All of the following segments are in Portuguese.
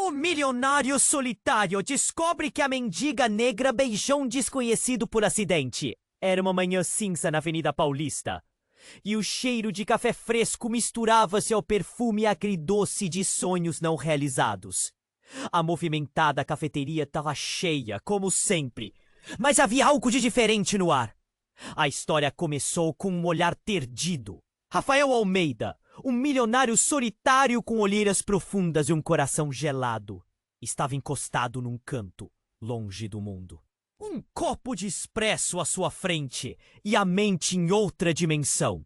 O milionário solitário descobre que a mendiga negra beijou um desconhecido por acidente. Era uma manhã cinza na Avenida Paulista. E o cheiro de café fresco misturava-se ao perfume agridoce de sonhos não realizados. A movimentada cafeteria estava cheia, como sempre. Mas havia algo de diferente no ar. A história começou com um olhar perdido. Rafael Almeida, um milionário solitário com olheiras profundas e um coração gelado, estava encostado num canto, longe do mundo. Um copo de expresso à sua frente e a mente em outra dimensão.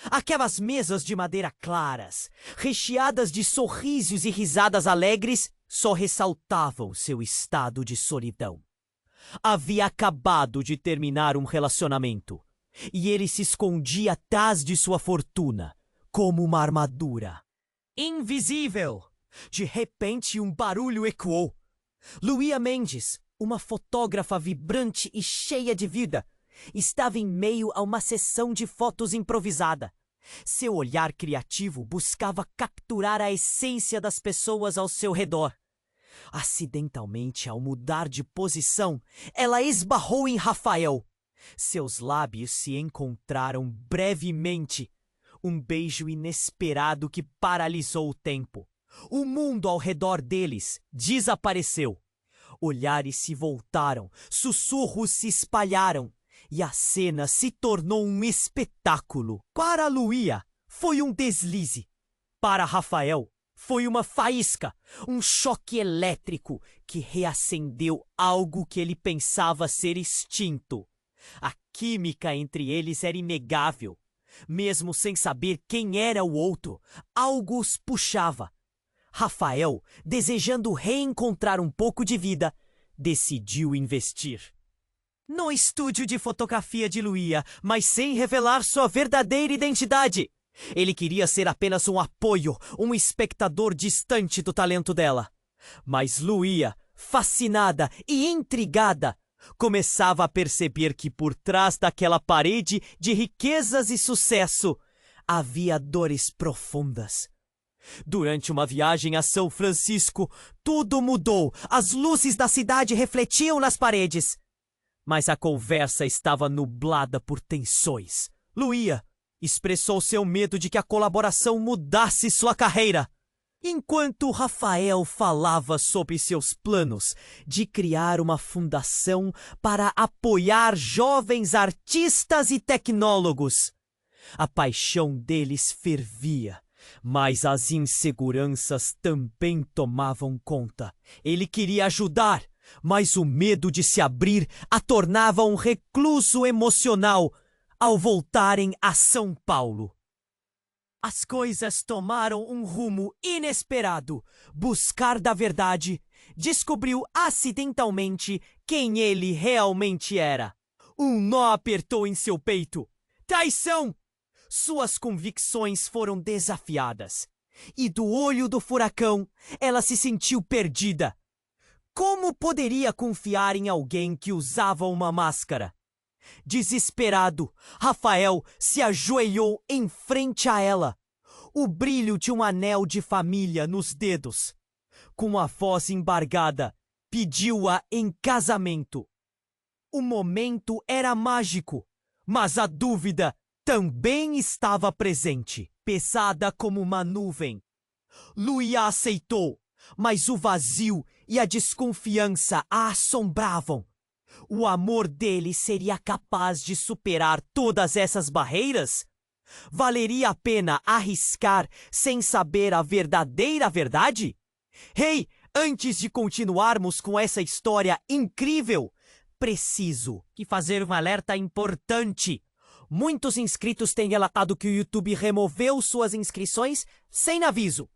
Aquelas mesas de madeira claras, recheadas de sorrisos e risadas alegres, só ressaltavam seu estado de solidão. Havia acabado de terminar um relacionamento, e ele se escondia atrás de sua fortuna, como uma armadura. Invisível! De repente um barulho ecoou. Luía Mendes, uma fotógrafa vibrante e cheia de vida, estava em meio a uma sessão de fotos improvisada. Seu olhar criativo buscava capturar a essência das pessoas ao seu redor. Acidentalmente, ao mudar de posição, ela esbarrou em Rafael. Seus lábios se encontraram brevemente. Um beijo inesperado que paralisou o tempo. O mundo ao redor deles desapareceu. Olhares se voltaram, sussurros se espalharam, e a cena se tornou um espetáculo. Para Luía, foi um deslize. Para Rafael, foi uma faísca, um choque elétrico que reacendeu algo que ele pensava ser extinto. A química entre eles era inegável. Mesmo sem saber quem era o outro, algo os puxava. Rafael, desejando reencontrar um pouco de vida, decidiu investir. No estúdio de fotografia de Luía, mas sem revelar sua verdadeira identidade. Ele queria ser apenas um apoio, um espectador distante do talento dela. Mas Luía, fascinada e intrigada, começava a perceber que por trás daquela parede de riquezas e sucesso havia dores profundas. Durante uma viagem a São Francisco, tudo mudou. As luzes da cidade refletiam nas paredes. Mas a conversa estava nublada por tensões. Luía expressou seu medo de que a colaboração mudasse sua carreira. Enquanto Rafael falava sobre seus planos de criar uma fundação para apoiar jovens artistas e tecnólogos, a paixão deles fervia, mas as inseguranças também tomavam conta. Ele queria ajudar, mas o medo de se abrir a tornava um recluso emocional ao voltarem a São Paulo. As coisas tomaram um rumo inesperado. Buscar da verdade, descobriu acidentalmente quem ele realmente era. Um nó apertou em seu peito. Traição! Suas convicções foram desafiadas. E do olho do furacão, ela se sentiu perdida. Como poderia confiar em alguém que usava uma máscara? Desesperado, Rafael se ajoelhou em frente a ela, o brilho de um anel de família nos dedos. Com a voz embargada, pediu-a em casamento. O momento era mágico, mas a dúvida também estava presente, pesada como uma nuvem. Luía aceitou, mas o vazio e a desconfiança a assombravam. O amor dele seria capaz de superar todas essas barreiras? Valeria a pena arriscar sem saber a verdadeira verdade? Hey, antes de continuarmos com essa história incrível, preciso fazer um alerta importante. Muitos inscritos têm relatado que o YouTube removeu suas inscrições sem aviso.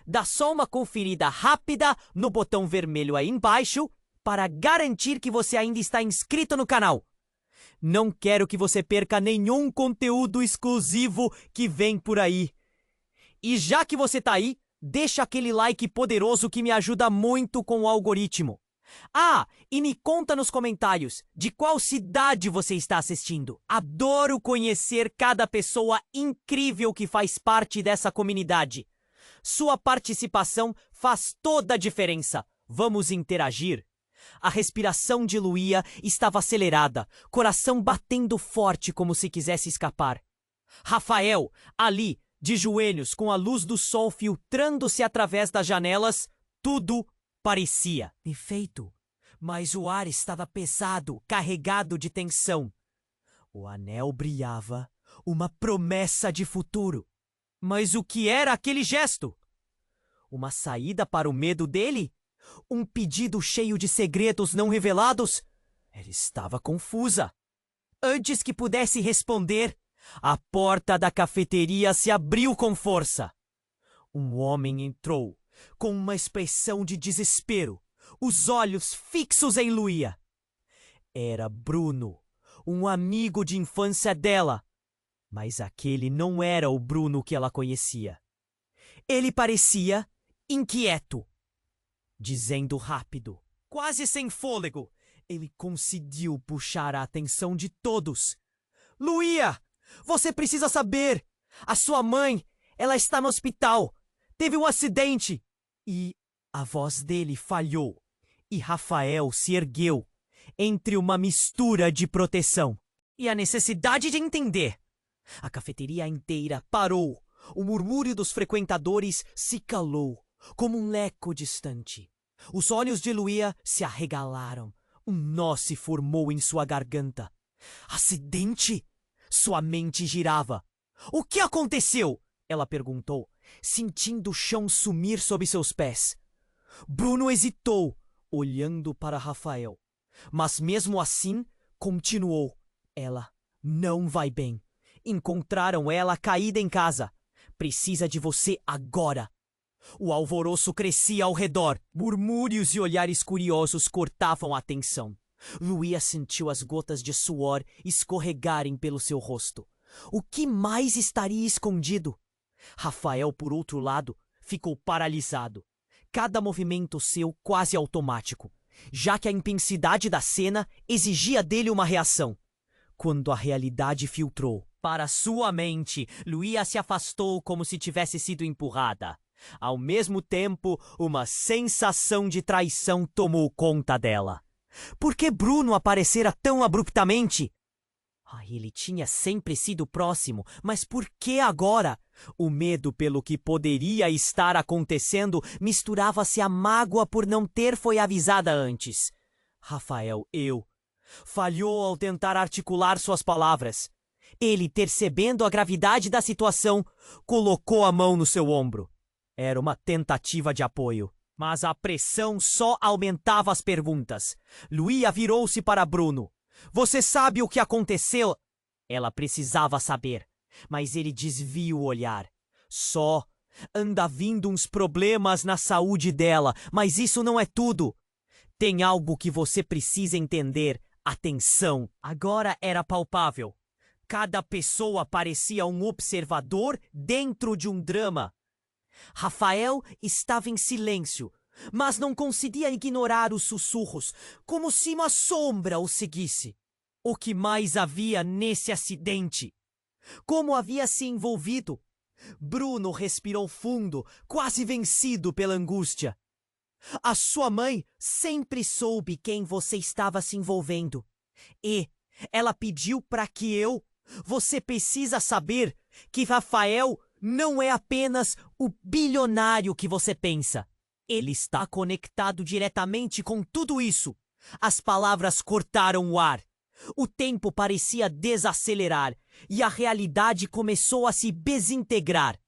Dá só uma conferida rápida no botão vermelho aí embaixo para garantir que você ainda está inscrito no canal. Não quero que você perca nenhum conteúdo exclusivo que vem por aí. E já que você tá aí, deixa aquele like poderoso que me ajuda muito com o algoritmo. Ah, e me conta nos comentários de qual cidade você está assistindo. Adoro conhecer cada pessoa incrível que faz parte dessa comunidade. Sua participação faz toda a diferença. Vamos interagir. A respiração de Luía estava acelerada, coração batendo forte como se quisesse escapar. Rafael, ali, de joelhos, com a luz do sol filtrando-se através das janelas, tudo parecia perfeito. Mas o ar estava pesado, carregado de tensão. O anel brilhava, uma promessa de futuro. Mas o que era aquele gesto? Uma saída para o medo dele? Um pedido cheio de segredos não revelados? Ela estava confusa. Antes que pudesse responder, a porta da cafeteria se abriu com força. Um homem entrou, com uma expressão de desespero, os olhos fixos em Luía. Era Bruno, um amigo de infância dela. Mas aquele não era o Bruno que ela conhecia. Ele parecia inquieto. Dizendo rápido, quase sem fôlego, ele conseguiu puxar a atenção de todos. Luía, você precisa saber. A sua mãe, ela está no hospital. Teve um acidente. E a voz dele falhou. E Rafael se ergueu, entre uma mistura de proteção e a necessidade de entender. A cafeteria inteira parou. O murmúrio dos frequentadores se calou, como um eco distante. Os olhos de Luía se arregalaram. Um nó se formou em sua garganta. Acidente? Sua mente girava. O que aconteceu? Ela perguntou, sentindo o chão sumir sob seus pés. Bruno hesitou, olhando para Rafael. Mas mesmo assim, continuou. Ela não vai bem. Encontraram ela caída em casa. Precisa de você agora. O alvoroço crescia ao redor. Murmúrios e olhares curiosos cortavam a atenção. Luía sentiu as gotas de suor escorregarem pelo seu rosto. O que mais estaria escondido? Rafael, por outro lado, ficou paralisado. Cada movimento seu quase automático, já que a intensidade da cena exigia dele uma reação. Quando a realidade filtrou para sua mente, Luía se afastou como se tivesse sido empurrada. Ao mesmo tempo, uma sensação de traição tomou conta dela. Por que Bruno aparecera tão abruptamente? Ele tinha sempre sido próximo, mas por que agora? O medo pelo que poderia estar acontecendo misturava-se à mágoa por não ter foi avisada antes. Rafael, falhou ao tentar articular suas palavras. Ele, percebendo a gravidade da situação, colocou a mão no seu ombro. Era uma tentativa de apoio, mas a pressão só aumentava as perguntas. Luía virou-se para Bruno. Você sabe o que aconteceu? Ela precisava saber, mas ele desvia o olhar. Só anda vindo uns problemas na saúde dela, mas isso não é tudo. Tem algo que você precisa entender. Atenção, agora era palpável. Cada pessoa parecia um observador dentro de um drama. Rafael estava em silêncio, mas não conseguia ignorar os sussurros, como se uma sombra o seguisse. O que mais havia nesse acidente? Como havia se envolvido? Bruno respirou fundo, quase vencido pela angústia. A sua mãe sempre soube quem você estava se envolvendo. E ela pediu para que você precisa saber que Rafael não é apenas o bilionário que você pensa. Ele está conectado diretamente com tudo isso. As palavras cortaram o ar. O tempo parecia desacelerar e a realidade começou a se desintegrar.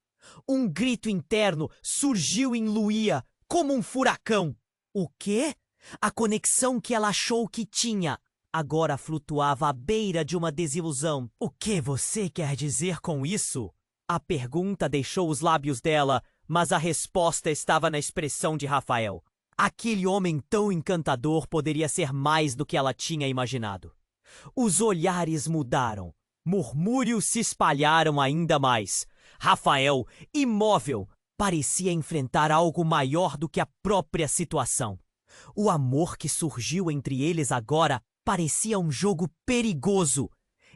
Um grito interno surgiu em Luía como um furacão. O quê? A conexão que ela achou que tinha agora flutuava à beira de uma desilusão. O que você quer dizer com isso? A pergunta deixou os lábios dela, mas a resposta estava na expressão de Rafael. Aquele homem tão encantador poderia ser mais do que ela tinha imaginado. Os olhares mudaram. Murmúrios se espalharam ainda mais. Rafael, imóvel, parecia enfrentar algo maior do que a própria situação. O amor que surgiu entre eles agora parecia um jogo perigoso.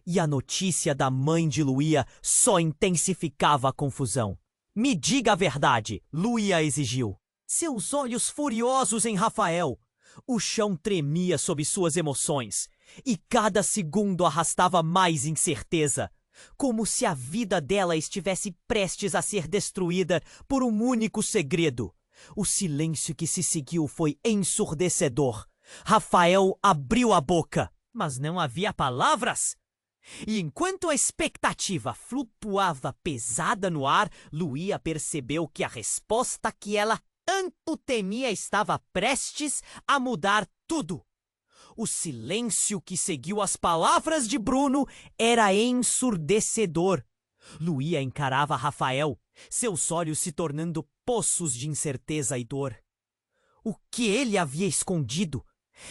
E a notícia da mãe de Luía só intensificava a confusão. Me diga a verdade, Luia exigiu. Seus olhos furiosos em Rafael. O chão tremia sob suas emoções, e cada segundo arrastava mais incerteza, como se a vida dela estivesse prestes a ser destruída por um único segredo. O silêncio que se seguiu foi ensurdecedor. Rafael abriu a boca, mas não havia palavras. E enquanto a expectativa flutuava pesada no ar, Luia percebeu que a resposta que ela tanto temia estava prestes a mudar tudo. O silêncio que seguiu as palavras de Bruno era ensurdecedor. Luia encarava Rafael, seus olhos se tornando poços de incerteza e dor. O que ele havia escondido?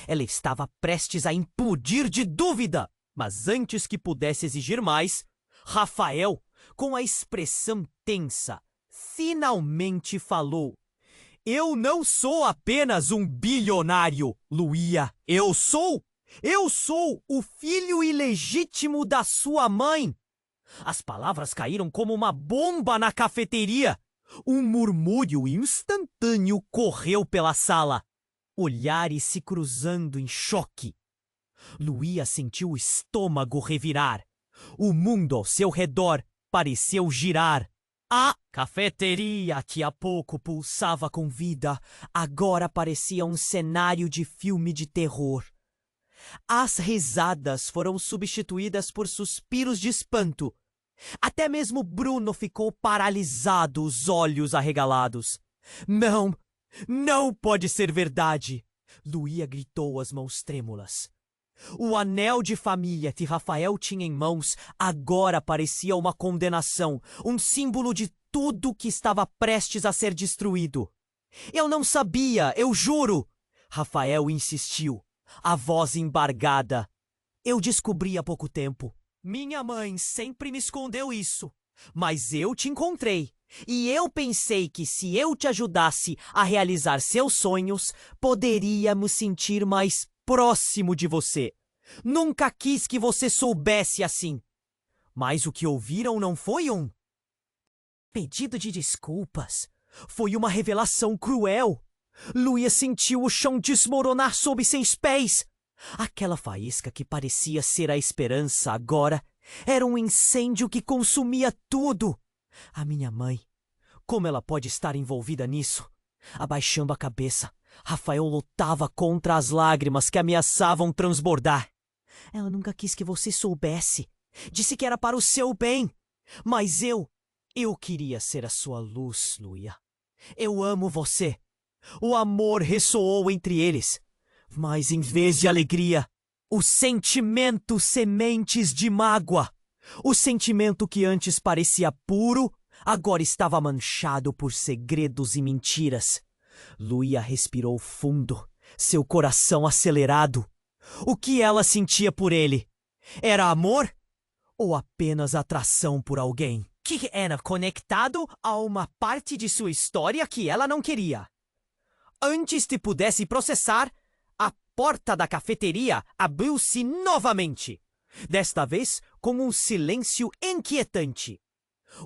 Ela estava prestes a implodir de dúvida. Mas antes que pudesse exigir mais, Rafael, com a expressão tensa, finalmente falou. Eu não sou apenas um bilionário, Luia. Eu sou o filho ilegítimo da sua mãe. As palavras caíram como uma bomba na cafeteria. Um murmúrio instantâneo correu pela sala, olhares se cruzando em choque. Luia sentiu o estômago revirar. O mundo ao seu redor pareceu girar. A cafeteria, que há pouco pulsava com vida, agora parecia um cenário de filme de terror. As risadas foram substituídas por suspiros de espanto. Até mesmo Bruno ficou paralisado, os olhos arregalados. Não, não pode ser verdade! Luia gritou, as mãos trêmulas. O anel de família que Rafael tinha em mãos agora parecia uma condenação, um símbolo de tudo que estava prestes a ser destruído. Eu não sabia, eu juro! Rafael insistiu, a voz embargada. Eu descobri há pouco tempo. Minha mãe sempre me escondeu isso. Mas eu te encontrei. E eu pensei que se eu te ajudasse a realizar seus sonhos, poderíamos sentir mais próximo de você. Nunca quis que você soubesse assim. Mas o que ouviram não foi um pedido de desculpas. Foi uma revelação cruel. Luia sentiu o chão desmoronar sob seus pés. Aquela faísca que parecia ser a esperança agora era um incêndio que consumia tudo. A minha mãe, como ela pode estar envolvida nisso? Abaixando a cabeça, Rafael lutava contra as lágrimas que ameaçavam transbordar. Ela nunca quis que você soubesse. Disse que era para o seu bem. Mas eu queria ser a sua luz, Luia. Eu amo você. O amor ressoou entre eles. Mas em vez de alegria, o sentimento sementes de mágoa. O sentimento que antes parecia puro, agora estava manchado por segredos e mentiras. Luia respirou fundo, seu coração acelerado. O que ela sentia por ele? Era amor ou apenas atração por alguém? Que era conectado a uma parte de sua história que ela não queria. Antes de pudesse processar, a porta da cafeteria abriu-se novamente. Desta vez com um silêncio inquietante.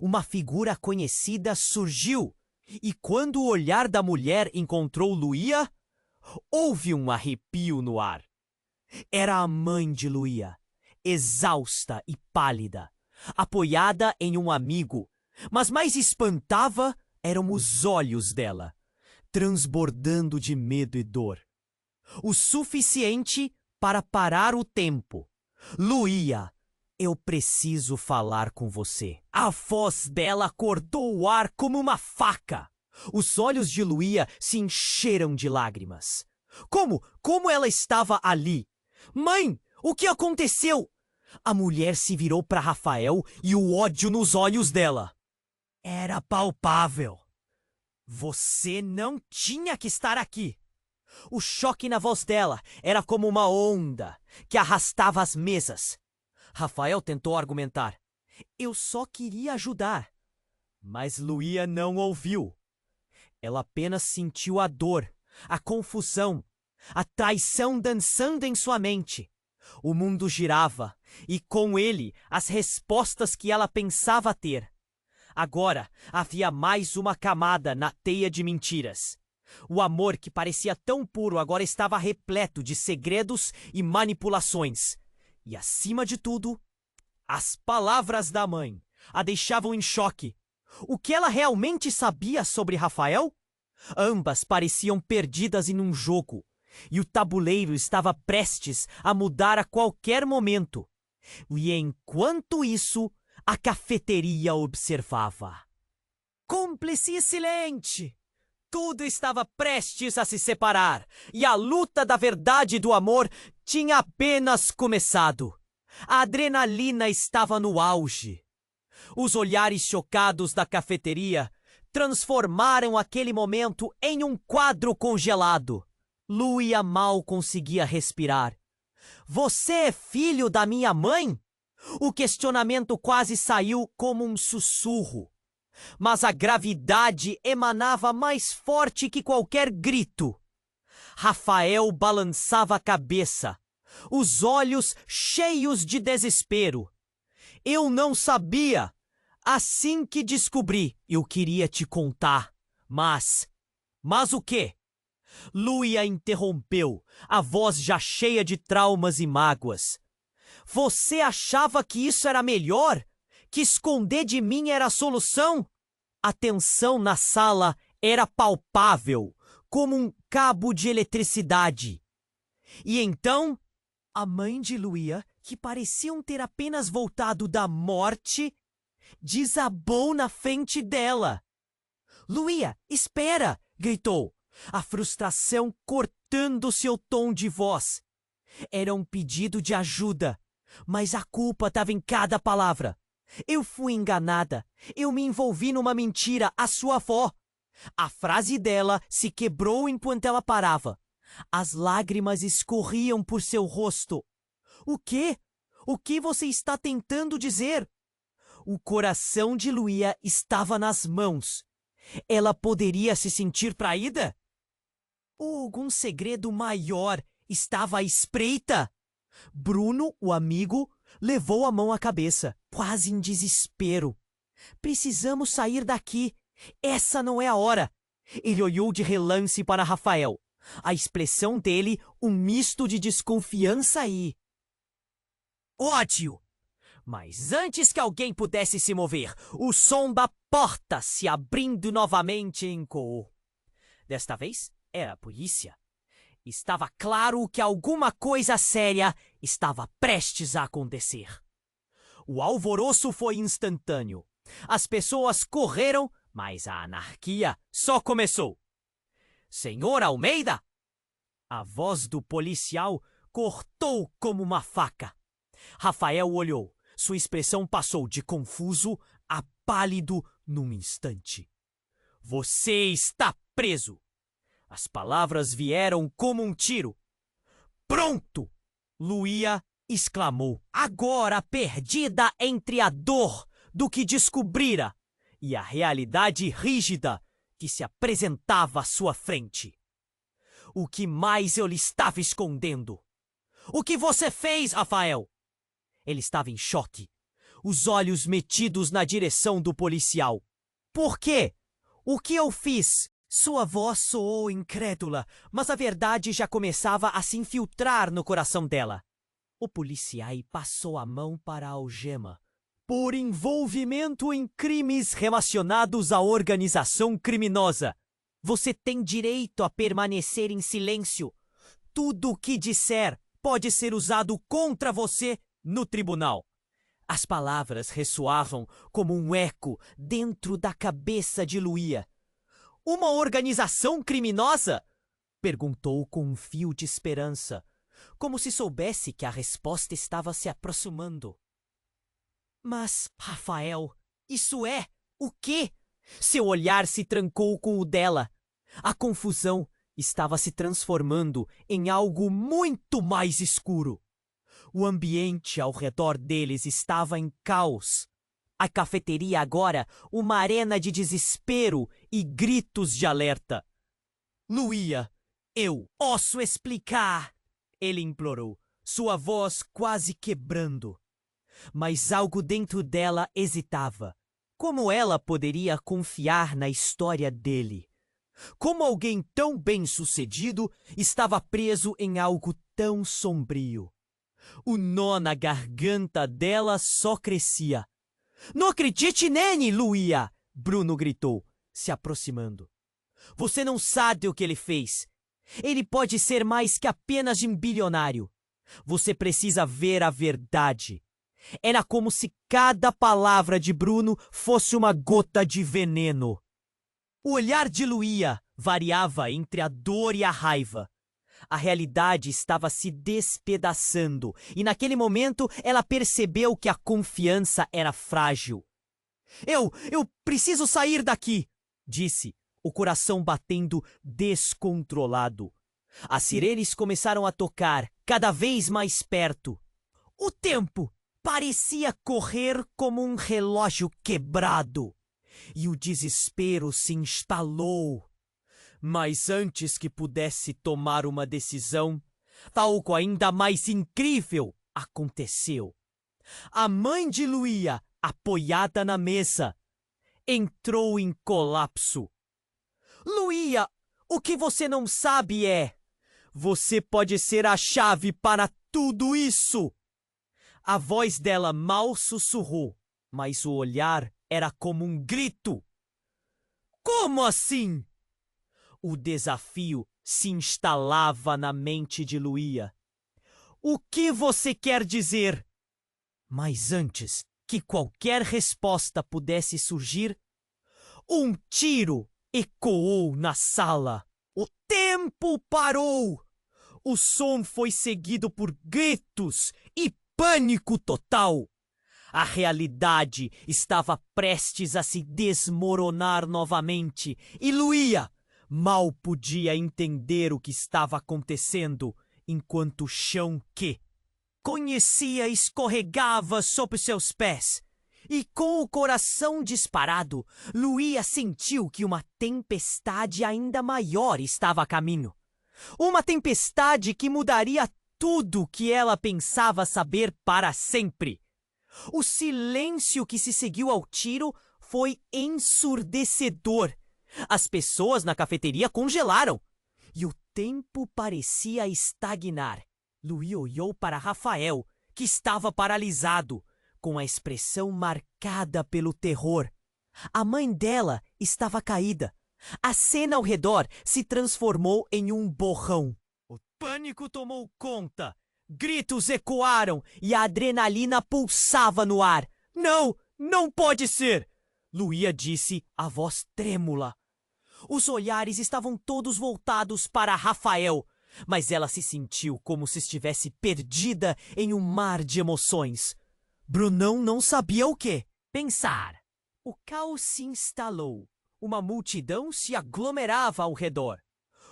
Uma figura conhecida surgiu, e quando o olhar da mulher encontrou Luia, houve um arrepio no ar. Era a mãe de Luia, exausta e pálida, apoiada em um amigo, mas mais espantava eram os olhos dela, transbordando de medo e dor. O suficiente para parar o tempo. Luia, eu preciso falar com você. A voz dela cortou o ar como uma faca. Os olhos de Luia se encheram de lágrimas. Como ela estava ali? Mãe, o que aconteceu? A mulher se virou para Rafael e o ódio nos olhos dela era palpável. Você não tinha que estar aqui. O choque na voz dela era como uma onda que arrastava as mesas. Rafael tentou argumentar. Eu só queria ajudar. Mas Luia não ouviu. Ela apenas sentiu a dor, a confusão, a traição dançando em sua mente. O mundo girava, e com ele as respostas que ela pensava ter. Agora havia mais uma camada na teia de mentiras. O amor que parecia tão puro agora estava repleto de segredos e manipulações. E, acima de tudo, as palavras da mãe a deixavam em choque. O que ela realmente sabia sobre Rafael? Ambas pareciam perdidas em um jogo, e o tabuleiro estava prestes a mudar a qualquer momento. E enquanto isso, a cafeteria observava. Cúmplice silente! Tudo estava prestes a se separar, e a luta da verdade e do amor tinha apenas começado. A adrenalina estava no auge. Os olhares chocados da cafeteria transformaram aquele momento em um quadro congelado. Luia mal conseguia respirar. Você é filho da minha mãe? O questionamento quase saiu como um sussurro. Mas a gravidade emanava mais forte que qualquer grito. Rafael balançava a cabeça, os olhos cheios de desespero. Eu não sabia. Assim que descobri, eu queria te contar. Mas o quê? Luia interrompeu, a voz já cheia de traumas e mágoas. Você achava que isso era melhor? Que esconder de mim era a solução? A tensão na sala era palpável, como um cabo de eletricidade. E então, a mãe de Luia, que pareciam ter apenas voltado da morte, desabou na frente dela. Luia, espera! Gritou, a frustração cortando seu tom de voz. Era um pedido de ajuda, mas a culpa estava em cada palavra. Eu fui enganada. Eu me envolvi numa mentira, a sua avó. A frase dela se quebrou enquanto ela parava. As lágrimas escorriam por seu rosto. O quê? O que você está tentando dizer? O coração de Luia estava nas mãos. Ela poderia se sentir traída? Ou algum segredo maior estava à espreita? Bruno, o amigo, levou a mão à cabeça, quase em desespero. Precisamos sair daqui. Essa não é a hora. Ele olhou de relance para Rafael. A expressão dele, um misto de desconfiança e ódio. Mas antes que alguém pudesse se mover, o som da porta se abrindo novamente ecoou. Desta vez, era a polícia. Estava claro que alguma coisa séria estava prestes a acontecer. O alvoroço foi instantâneo. As pessoas correram, mas a anarquia só começou. Senhor Almeida! A voz do policial cortou como uma faca. Rafael olhou. Sua expressão passou de confuso a pálido num instante. Você está preso! As palavras vieram como um tiro. Pronto! Luia exclamou, agora perdida entre a dor do que descobrira e a realidade rígida que se apresentava à sua frente. O que mais eu lhe estava escondendo? O que você fez, Rafael? Ele estava em choque, os olhos metidos na direção do policial. Por quê? O que eu fiz? Sua voz soou incrédula, mas a verdade já começava a se infiltrar no coração dela. O policial passou a mão para a algema. Por envolvimento em crimes relacionados à organização criminosa, você tem direito a permanecer em silêncio. Tudo o que disser pode ser usado contra você no tribunal. As palavras ressoavam como um eco dentro da cabeça de Luia. Uma organização criminosa? Perguntou com um fio de esperança, como se soubesse que a resposta estava se aproximando. Mas, Rafael, isso é o quê? Seu olhar se trancou com o dela. A confusão estava se transformando em algo muito mais escuro. O ambiente ao redor deles estava em caos. A cafeteria agora, uma arena de desespero e gritos de alerta. Luia, eu posso explicar, ele implorou, sua voz quase quebrando. Mas algo dentro dela hesitava. Como ela poderia confiar na história dele? Como alguém tão bem-sucedido estava preso em algo tão sombrio? O nó na garganta dela só crescia. Não acredite nele, Luia! Bruno gritou, se aproximando. Você não sabe o que ele fez. Ele pode ser mais que apenas um bilionário. Você precisa ver a verdade. Era como se cada palavra de Bruno fosse uma gota de veneno. O olhar de Luia variava entre a dor e a raiva. A realidade estava se despedaçando e naquele momento ela percebeu que a confiança era frágil. Eu preciso sair daqui, disse, o coração batendo descontrolado. As sirenes começaram a tocar, cada vez mais perto. O tempo parecia correr como um relógio quebrado. E o desespero se instalou. Mas antes que pudesse tomar uma decisão, algo ainda mais incrível aconteceu. A mãe de Luia, apoiada na mesa, entrou em colapso. Luia, o que você não sabe é... Você pode ser a chave para tudo isso! A voz dela mal sussurrou, mas o olhar era como um grito. Como assim? O desafio se instalava na mente de Luia. O que você quer dizer? Mas antes que qualquer resposta pudesse surgir, um tiro ecoou na sala. O tempo parou! O som foi seguido por gritos e pânico total. A realidade estava prestes a se desmoronar novamente e Luia mal podia entender o que estava acontecendo enquanto o chão que conhecia escorregava sob seus pés. E com o coração disparado, Luia sentiu que uma tempestade ainda maior estava a caminho. Uma tempestade que mudaria tudo o que ela pensava saber para sempre. O silêncio que se seguiu ao tiro foi ensurdecedor. As pessoas na cafeteria congelaram. E o tempo parecia estagnar. Luia olhou para Rafael, que estava paralisado, com a expressão marcada pelo terror. A mãe dela estava caída. A cena ao redor se transformou em um borrão. O pânico tomou conta. Gritos ecoaram e a adrenalina pulsava no ar. Não, não pode ser! Luia disse, a voz trêmula. Os olhares estavam todos voltados para Rafael, mas ela se sentiu como se estivesse perdida em um mar de emoções. Brunão não sabia o que pensar. O caos se instalou. Uma multidão se aglomerava ao redor.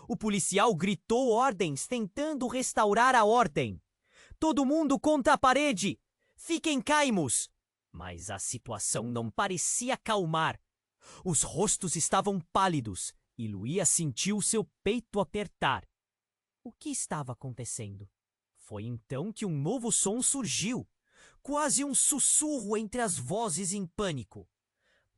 O policial gritou ordens tentando restaurar a ordem. Todo mundo contra a parede! Fiquem calmos! Mas a situação não parecia acalmar. Os rostos estavam pálidos e Luia sentiu seu peito apertar. O que estava acontecendo? Foi então que um novo som surgiu, quase um sussurro entre as vozes em pânico.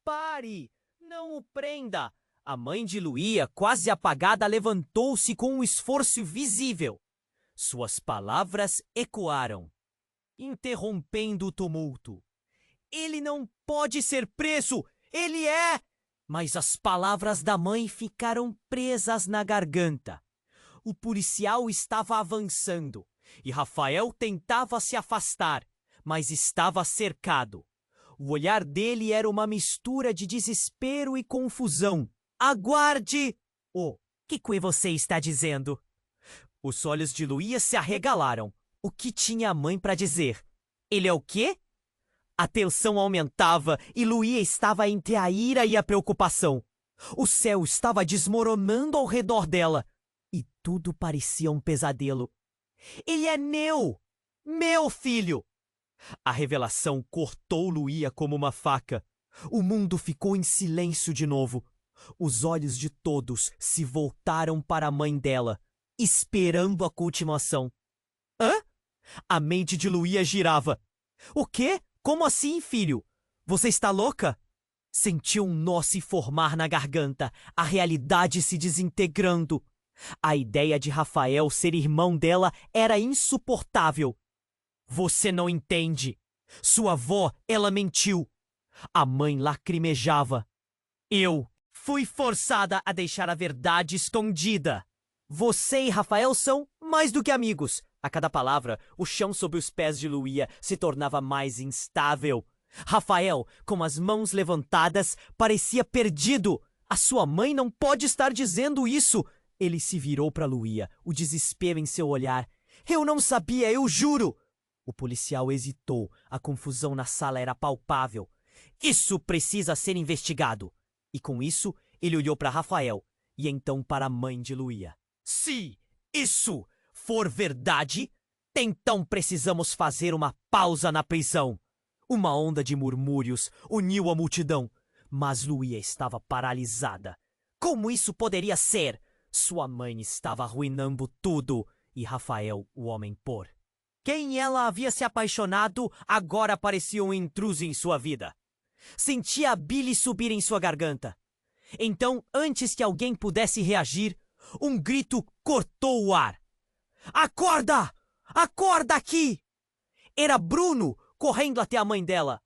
Pare! Não o prenda! A mãe de Luia, quase apagada, levantou-se com um esforço visível. Suas palavras ecoaram, interrompendo o tumulto. Ele não pode ser preso! Ele é... Mas as palavras da mãe ficaram presas na garganta. O policial estava avançando e Rafael tentava se afastar, mas estava cercado. O olhar dele era uma mistura de desespero e confusão. Aguarde! O que você está dizendo? Os olhos de Luia se arregalaram. O que tinha a mãe para dizer? Ele é o quê? A tensão aumentava e Luia estava entre a ira e a preocupação. O céu estava desmoronando ao redor dela e tudo parecia um pesadelo. Ele é meu filho! A revelação cortou Luia como uma faca. O mundo ficou em silêncio de novo. Os olhos de todos se voltaram para a mãe dela, esperando a continuação. Hã? A mente de Luia girava. O quê? Como assim, filho? Você está louca? Sentiu um nó se formar na garganta, a realidade se desintegrando. A ideia de Rafael ser irmão dela era insuportável. Você não entende. Sua avó, ela mentiu. A mãe lacrimejava. Eu fui forçada a deixar a verdade escondida. Você e Rafael são mais do que amigos. A cada palavra, o chão sob os pés de Luía se tornava mais instável. Rafael, com as mãos levantadas, parecia perdido. A sua mãe não pode estar dizendo isso. Ele se virou para Luía, o desespero em seu olhar. Eu não sabia, eu juro. O policial hesitou. A confusão na sala era palpável. Isso precisa ser investigado. E com isso, ele olhou para Rafael e então para a mãe de Luía. Se isso for verdade, então precisamos fazer uma pausa na prisão. Uma onda de murmúrios uniu a multidão, mas Luía estava paralisada. Como isso poderia ser? Sua mãe estava arruinando tudo e Rafael, o homem-por. Quem ela havia se apaixonado agora parecia um intruso em sua vida. Sentia a bile subir em sua garganta. Então, antes que alguém pudesse reagir, um grito cortou o ar. Acorda! Acorda aqui! Era Bruno correndo até a mãe dela.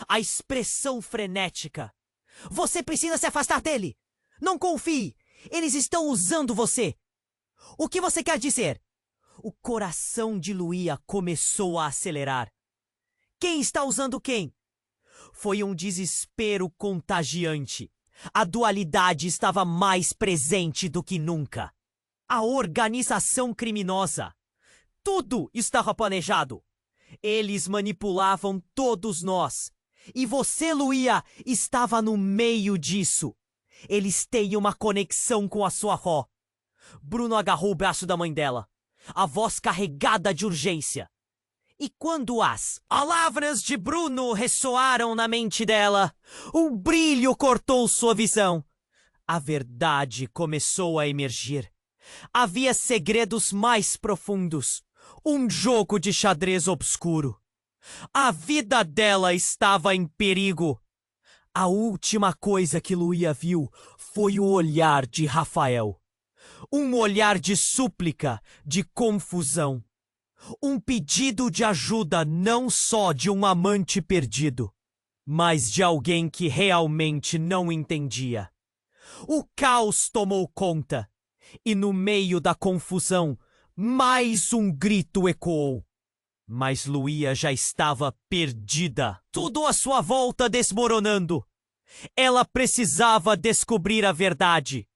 A expressão frenética. Você precisa se afastar dele! Não confie! Eles estão usando você! O que você quer dizer? O coração de Luía começou a acelerar. Quem está usando quem? Foi um desespero contagiante. A dualidade estava mais presente do que nunca. A organização criminosa. Tudo estava planejado. Eles manipulavam todos nós. E você, Luía, estava no meio disso. Eles têm uma conexão com a sua avó. Bruno agarrou o braço da mãe dela. A voz carregada de urgência. E quando as palavras de Bruno ressoaram na mente dela, um brilho cortou sua visão. A verdade começou a emergir. Havia segredos mais profundos. Um jogo de xadrez obscuro. A vida dela estava em perigo. A última coisa que Luía viu foi o olhar de Rafael. Um olhar de súplica, de confusão. Um pedido de ajuda não só de um amante perdido, mas de alguém que realmente não entendia. O caos tomou conta, e no meio da confusão, mais um grito ecoou. Mas Luía já estava perdida, tudo à sua volta desmoronando. Ela precisava descobrir a verdade.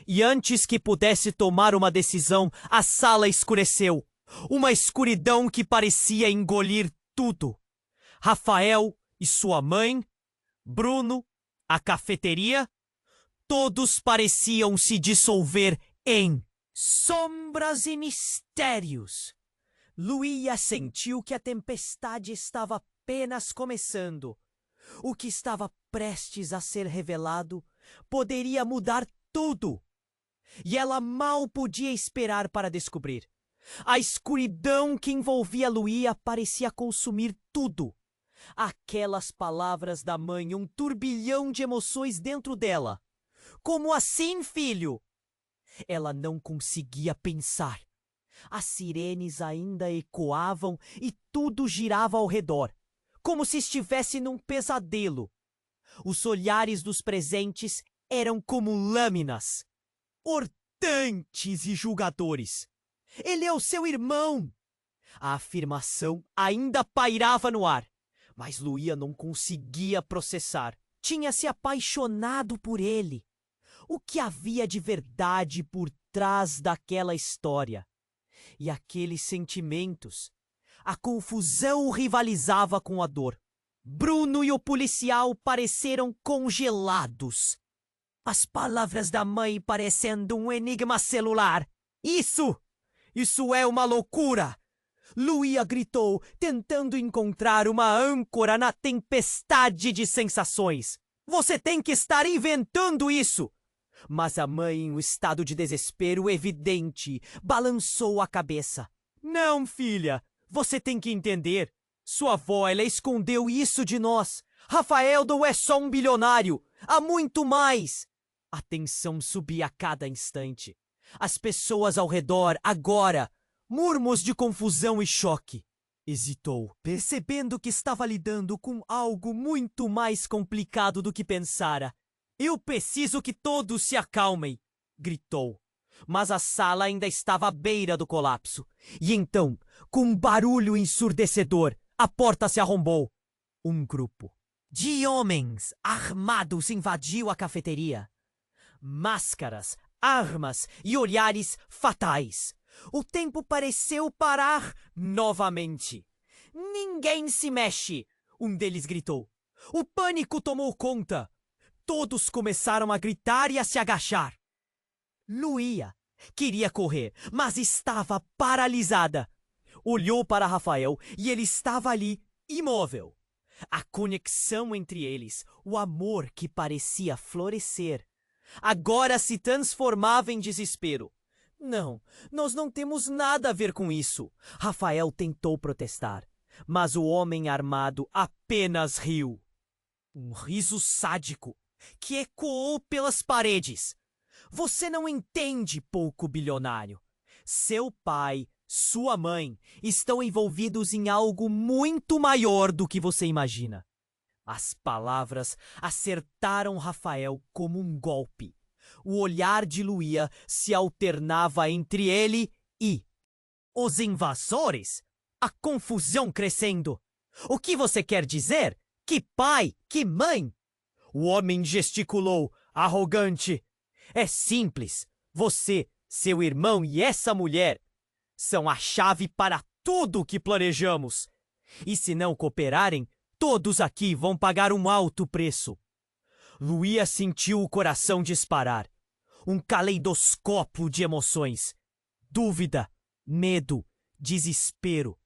E antes que pudesse tomar uma decisão, a sala escureceu. Uma escuridão que parecia engolir tudo. Rafael e sua mãe, Bruno, a cafeteria, todos pareciam se dissolver em sombras e mistérios. Luía sentiu que a tempestade estava apenas começando. O que estava prestes a ser revelado poderia mudar tudo. E ela mal podia esperar para descobrir. A escuridão que envolvia Luía parecia consumir tudo. Aquelas palavras da mãe, um turbilhão de emoções dentro dela. Como assim, filho? Ela não conseguia pensar. As sirenes ainda ecoavam e tudo girava ao redor, como se estivesse num pesadelo. Os olhares dos presentes eram como lâminas, cortantes e julgadores. Ele é o seu irmão! A afirmação ainda pairava no ar, mas Luía não conseguia processar. Tinha se apaixonado por ele. O que havia de verdade por trás daquela história? E aqueles sentimentos? A confusão rivalizava com a dor. Bruno e o policial pareceram congelados. As palavras da mãe parecendo um enigma celular. Isso é uma loucura! Luía gritou, tentando encontrar uma âncora na tempestade de sensações. Você tem que estar inventando isso! Mas a mãe, em um estado de desespero evidente, balançou a cabeça. Não, filha, você tem que entender. Sua avó, ela escondeu isso de nós. Rafael não é só um bilionário, há muito mais! A tensão subia a cada instante. As pessoas ao redor, agora, murmos de confusão e choque. Hesitou, percebendo que estava lidando com algo muito mais complicado do que pensara. Eu preciso que todos se acalmem, gritou. Mas a sala ainda estava à beira do colapso. E então, com um barulho ensurdecedor, a porta se arrombou. Um grupo de homens armados invadiu a cafeteria. Máscaras, armas e olhares fatais. O tempo pareceu parar novamente. Ninguém se mexe, um deles gritou. O pânico tomou conta. Todos começaram a gritar e a se agachar. Luía queria correr, mas estava paralisada. Olhou para Rafael e ele estava ali, imóvel. A conexão entre eles, o amor que parecia florescer, agora se transformava em desespero. Não, nós não temos nada a ver com isso. Rafael tentou protestar, mas o homem armado apenas riu. Um riso sádico que ecoou pelas paredes. Você não entende, pouco bilionário. Seu pai, sua mãe estão envolvidos em algo muito maior do que você imagina. As palavras acertaram Rafael como um golpe. O olhar de Luía se alternava entre ele e os invasores. A confusão crescendo. O que você quer dizer? Que pai? Que mãe? O homem gesticulou, arrogante. É simples. Você, seu irmão e essa mulher são a chave para tudo o que planejamos. E se não cooperarem, todos aqui vão pagar um alto preço. Luía sentiu o coração disparar. Um caleidoscópio de emoções. Dúvida, medo, desespero.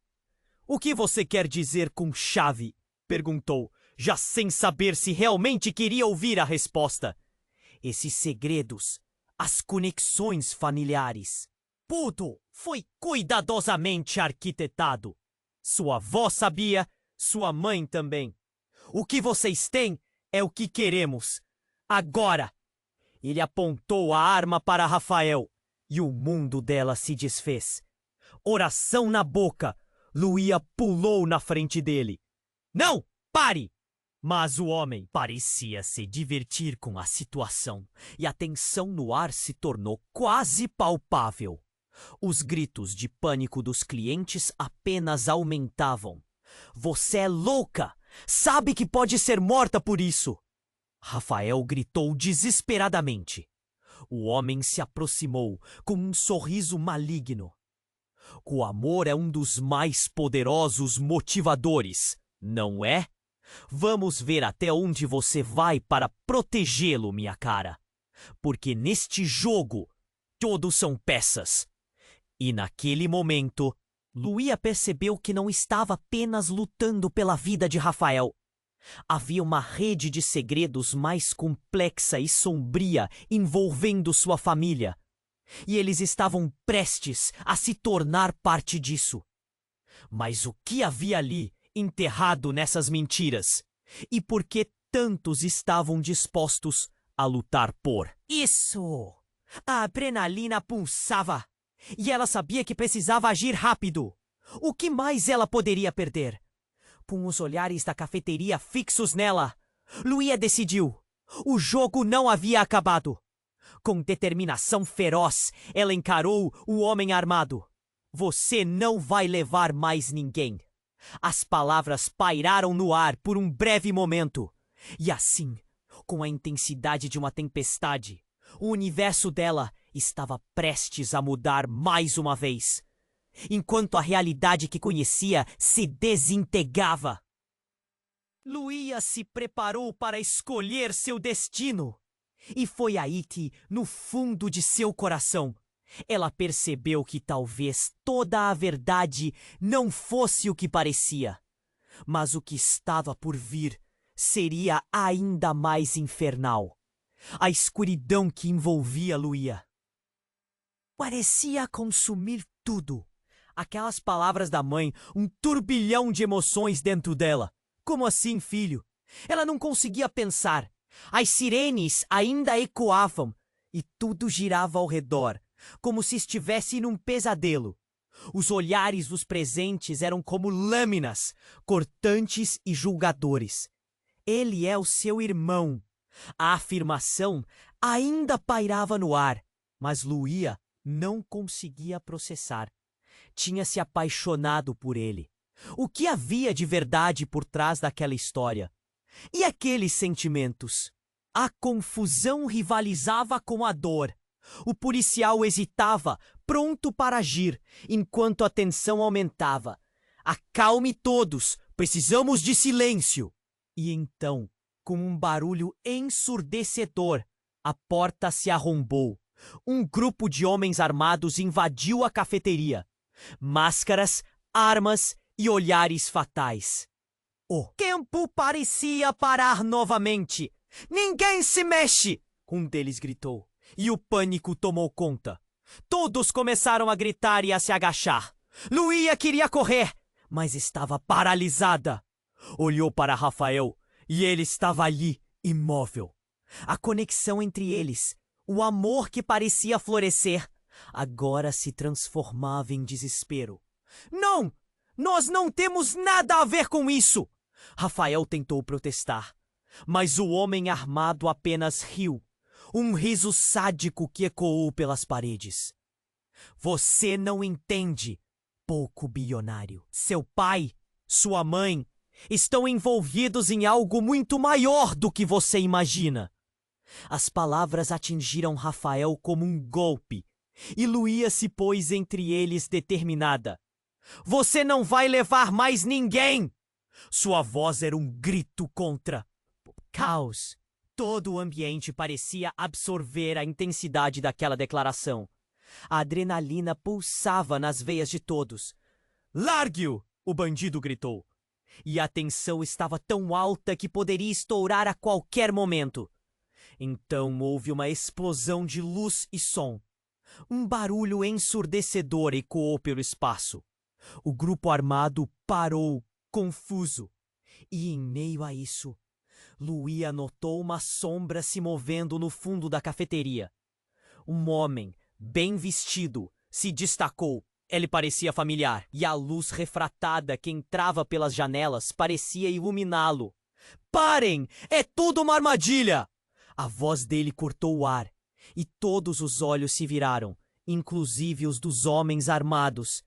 O que você quer dizer com chave? Perguntou, já sem saber se realmente queria ouvir a resposta. Esses segredos, as conexões familiares. Tudo foi cuidadosamente arquitetado. Sua avó sabia, sua mãe também. O que vocês têm é o que queremos. Agora! Ele apontou a arma para Rafael e o mundo dela se desfez. Oração na boca, Luía pulou na frente dele. Não! Pare! Mas o homem parecia se divertir com a situação e a tensão no ar se tornou quase palpável. Os gritos de pânico dos clientes apenas aumentavam. Você é louca! Sabe que pode ser morta por isso! Rafael gritou desesperadamente. O homem se aproximou com um sorriso maligno. O amor é um dos mais poderosos motivadores, não é? Vamos ver até onde você vai para protegê-lo, minha cara. Porque neste jogo, todos são peças. E naquele momento, Luía percebeu que não estava apenas lutando pela vida de Rafael. Havia uma rede de segredos mais complexa e sombria envolvendo sua família. E eles estavam prestes a se tornar parte disso. Mas o que havia ali, enterrado nessas mentiras? E por que tantos estavam dispostos a lutar por isso? A adrenalina pulsava. E ela sabia que precisava agir rápido. O que mais ela poderia perder? Com os olhares da cafeteria fixos nela, Luía decidiu. O jogo não havia acabado. Com determinação feroz, ela encarou o homem armado. Você não vai levar mais ninguém. As palavras pairaram no ar por um breve momento. E assim, com a intensidade de uma tempestade, o universo dela estava prestes a mudar mais uma vez. Enquanto a realidade que conhecia se desintegrava. Luía se preparou para escolher seu destino. E foi aí que, no fundo de seu coração, ela percebeu que talvez toda a verdade não fosse o que parecia. Mas o que estava por vir seria ainda mais infernal. A escuridão que envolvia Luía parecia consumir tudo. Aquelas palavras da mãe, um turbilhão de emoções dentro dela. Como assim, filho? Ela não conseguia pensar. As sirenes ainda ecoavam e tudo girava ao redor, como se estivesse num pesadelo. Os olhares dos presentes eram como lâminas, cortantes e julgadores. Ele é o seu irmão. A afirmação ainda pairava no ar, mas Luía não conseguia processar. Tinha se apaixonado por ele. O que havia de verdade por trás daquela história? E aqueles sentimentos? A confusão rivalizava com a dor. O policial hesitava, pronto para agir, enquanto a tensão aumentava. Acalme todos, precisamos de silêncio. E então, com um barulho ensurdecedor, a porta se arrombou. Um grupo de homens armados invadiu a cafeteria. Máscaras, armas e olhares fatais. O tempo parecia parar novamente. Ninguém se mexe! Um deles gritou. E o pânico tomou conta. Todos começaram a gritar e a se agachar. Luía queria correr, mas estava paralisada. Olhou para Rafael e ele estava ali, imóvel. A conexão entre eles, o amor que parecia florescer, agora se transformava em desespero. Não! Nós não temos nada a ver com isso! Rafael tentou protestar, mas o homem armado apenas riu. Um riso sádico que ecoou pelas paredes. Você não entende, pouco bilionário. Seu pai, sua mãe, estão envolvidos em algo muito maior do que você imagina. As palavras atingiram Rafael como um golpe, e Luía se pôs entre eles determinada. Você não vai levar mais ninguém! Sua voz era um grito contra o caos. Todo o ambiente parecia absorver a intensidade daquela declaração. A adrenalina pulsava nas veias de todos. Largue-o! O bandido gritou. E a tensão estava tão alta que poderia estourar a qualquer momento. Então houve uma explosão de luz e som. Um barulho ensurdecedor ecoou pelo espaço. O grupo armado parou, confuso. E em meio a isso, Luía notou uma sombra se movendo no fundo da cafeteria. Um homem, bem vestido, se destacou. Ele parecia familiar, e a luz refratada que entrava pelas janelas parecia iluminá-lo. Parem! É tudo uma armadilha! A voz dele cortou o ar, e todos os olhos se viraram, inclusive os dos homens armados.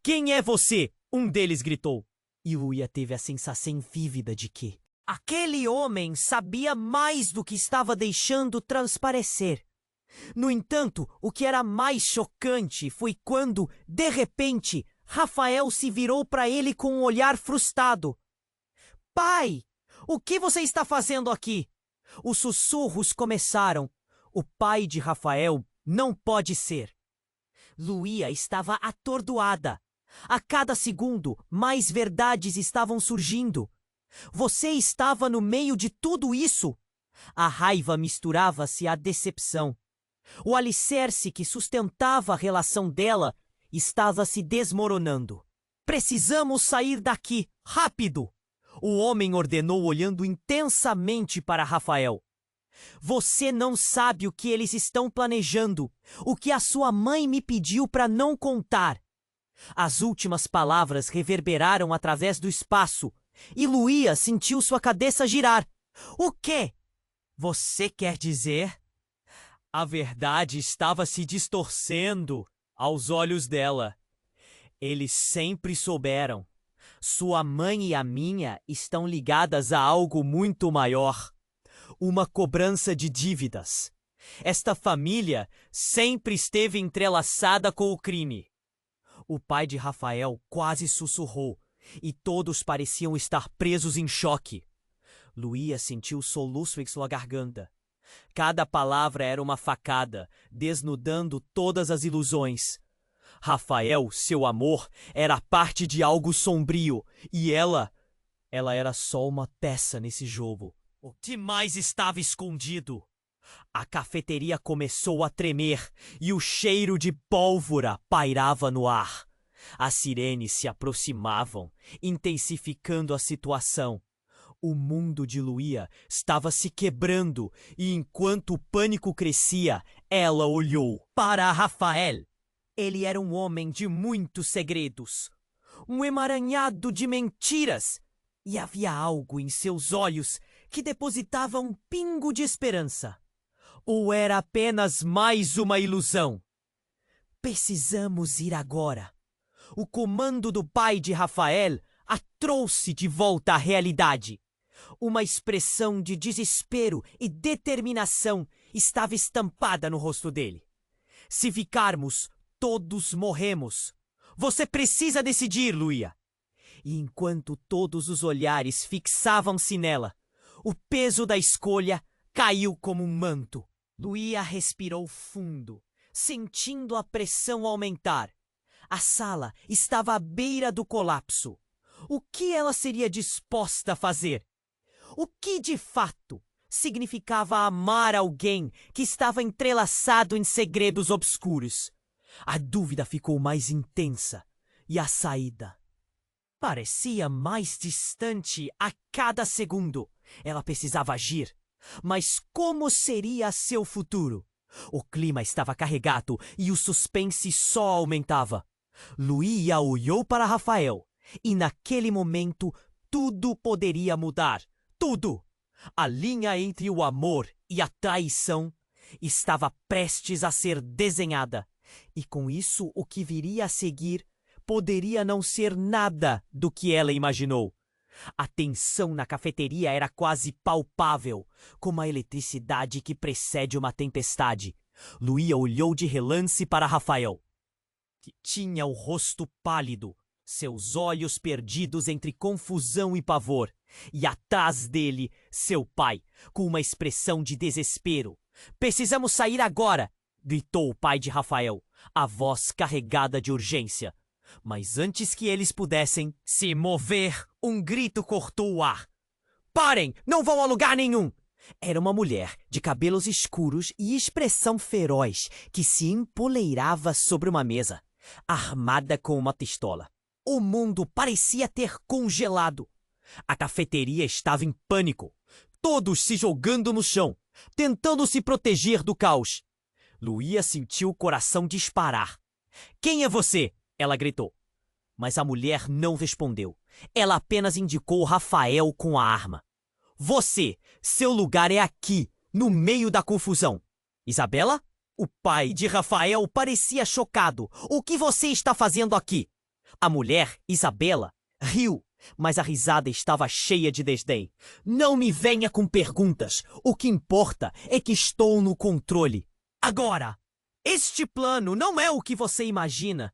Quem é você? Um deles gritou. E Luía teve a sensação vívida de que aquele homem sabia mais do que estava deixando transparecer. No entanto, o que era mais chocante foi quando, de repente, Rafael se virou para ele com um olhar frustrado. Pai, o que você está fazendo aqui? Os sussurros começaram. O pai de Rafael não pode ser. Luía estava atordoada. A cada segundo, mais verdades estavam surgindo. Você estava no meio de tudo isso? A raiva misturava-se à decepção. O alicerce que sustentava a relação dela estava se desmoronando. Precisamos sair daqui, rápido! O homem ordenou olhando intensamente para Rafael. Você não sabe o que eles estão planejando, o que a sua mãe me pediu para não contar. As últimas palavras reverberaram através do espaço, e Luía sentiu sua cabeça girar. O quê? Você quer dizer? A verdade estava se distorcendo aos olhos dela. Eles sempre souberam. Sua mãe e a minha estão ligadas a algo muito maior. Uma cobrança de dívidas. Esta família sempre esteve entrelaçada com o crime. O pai de Rafael quase sussurrou, e todos pareciam estar presos em choque. Luía sentiu soluço em sua garganta. Cada palavra era uma facada, desnudando todas as ilusões. Rafael, seu amor, era parte de algo sombrio, e ela era só uma peça nesse jogo. O que mais estava escondido? A cafeteria começou a tremer e o cheiro de pólvora pairava no ar. As sirenes se aproximavam, intensificando a situação. O mundo de Luía estava se quebrando e enquanto o pânico crescia, ela olhou para Rafael. Ele era um homem de muitos segredos, um emaranhado de mentiras, e havia algo em seus olhos que depositava um pingo de esperança. Ou era apenas mais uma ilusão? Precisamos ir agora. O comando do pai de Rafael a trouxe de volta à realidade. Uma expressão de desespero e determinação estava estampada no rosto dele. Se ficarmos, todos morremos. Você precisa decidir, Luía. E enquanto todos os olhares fixavam-se nela, o peso da escolha caiu como um manto. Luía respirou fundo, sentindo a pressão aumentar. A sala estava à beira do colapso. O que ela seria disposta a fazer? O que, de fato, significava amar alguém que estava entrelaçado em segredos obscuros? A dúvida ficou mais intensa e a saída parecia mais distante a cada segundo. Ela precisava agir. Mas como seria seu futuro? O clima estava carregado e o suspense só aumentava. Luía olhou para Rafael e naquele momento tudo poderia mudar. Tudo! A linha entre o amor e a traição estava prestes a ser desenhada. E com isso o que viria a seguir poderia não ser nada do que ela imaginou. A tensão na cafeteria era quase palpável, como a eletricidade que precede uma tempestade. Luía olhou de relance para Rafael, que tinha o rosto pálido, seus olhos perdidos entre confusão e pavor, e atrás dele, seu pai, com uma expressão de desespero. "Precisamos sair agora!" gritou o pai de Rafael, a voz carregada de urgência. Mas antes que eles pudessem se mover, um grito cortou o ar. "Parem! Não vão a lugar nenhum!" Era uma mulher de cabelos escuros e expressão feroz que se empoleirava sobre uma mesa, armada com uma pistola. O mundo parecia ter congelado. A cafeteria estava em pânico, todos se jogando no chão, tentando se proteger do caos. Luía sentiu o coração disparar. "Quem é você?" ela gritou. Mas a mulher não respondeu. Ela apenas indicou Rafael com a arma. "Você, seu lugar é aqui, no meio da confusão." "Isabela?" O pai de Rafael parecia chocado. "O que você está fazendo aqui?" A mulher, Isabela, riu, mas a risada estava cheia de desdém. "Não me venha com perguntas. O que importa é que estou no controle. Agora, este plano não é o que você imagina."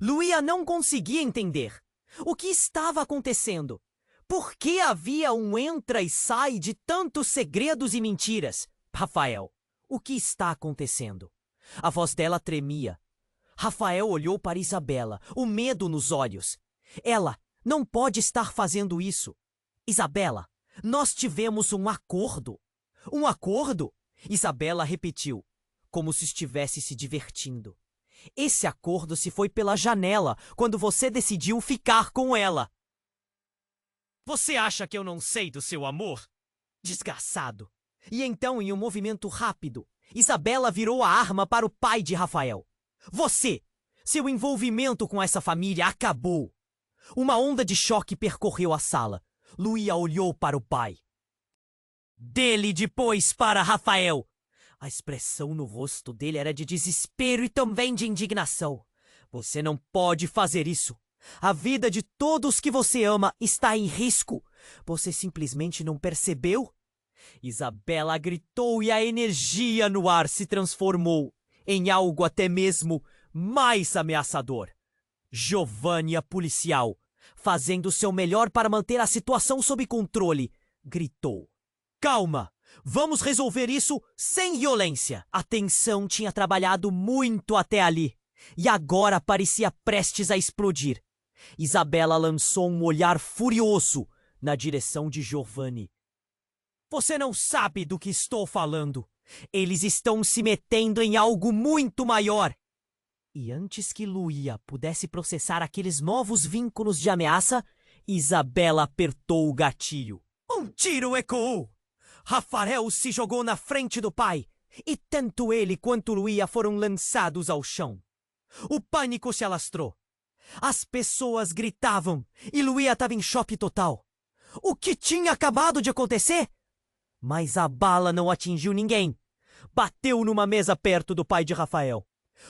Luía não conseguia entender. O que estava acontecendo? Por que havia um entra e sai de tantos segredos e mentiras? "Rafael, o que está acontecendo?" A voz dela tremia. Rafael olhou para Isabela, o medo nos olhos. "Ela não pode estar fazendo isso." "Isabela, nós tivemos um acordo." "Um acordo?" Isabela repetiu, como se estivesse se divertindo. "Esse acordo se foi pela janela quando você decidiu ficar com ela." "Você acha que eu não sei do seu amor?" Desgraçado. E então, em um movimento rápido, Isabela virou a arma para o pai de Rafael. "Você! Seu envolvimento com essa família acabou." Uma onda de choque percorreu a sala. Luía olhou para o pai. Dele depois para Rafael. A expressão no rosto dele era de desespero e também de indignação. "Você não pode fazer isso. A vida de todos que você ama está em risco. Você simplesmente não percebeu?" Isabela gritou e a energia no ar se transformou em algo até mesmo mais ameaçador. Giovanni, a policial, fazendo seu melhor para manter a situação sob controle, gritou: "Calma! Vamos resolver isso sem violência." A tensão tinha trabalhado muito até ali, e agora parecia prestes a explodir. Isabela lançou um olhar furioso na direção de Giovanni. "Você não sabe do que estou falando. Eles estão se metendo em algo muito maior." E antes que Luía pudesse processar aqueles novos vínculos de ameaça, Isabela apertou o gatilho. Um tiro ecoou. Rafael se jogou na frente do pai, e tanto ele quanto Luía foram lançados ao chão. O pânico se alastrou. As pessoas gritavam e Luía estava em choque total. O que tinha acabado de acontecer? Mas a bala não atingiu ninguém. Bateu numa mesa perto do pai de Rafael.